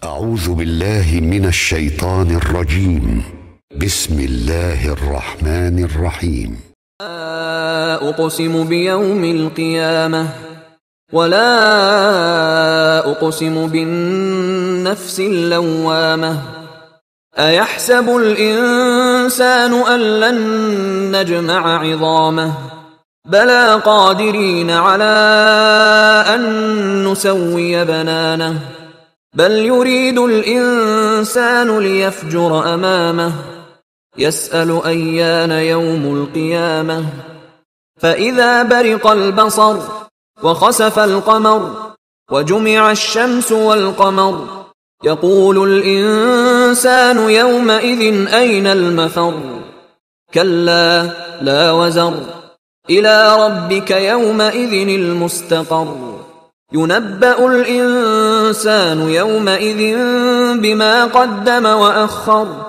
أعوذ بالله من الشيطان الرجيم. بسم الله الرحمن الرحيم. لا أقسم بيوم القيامة ولا أقسم بالنفس اللوامة. أيحسب الإنسان أن لن نجمع عظامه بلى قادرين على أن نسوي بنانه بل يريد الإنسان ليفجر أمامه يسأل أيان يوم القيامة فإذا برق البصر وخسف القمر وجمع الشمس والقمر يقول الإنسان يومئذ أين المفر كلا لا وزر إلى ربك يومئذ المستقر ينبأ الإنسان يومئذ بما قدم وأخر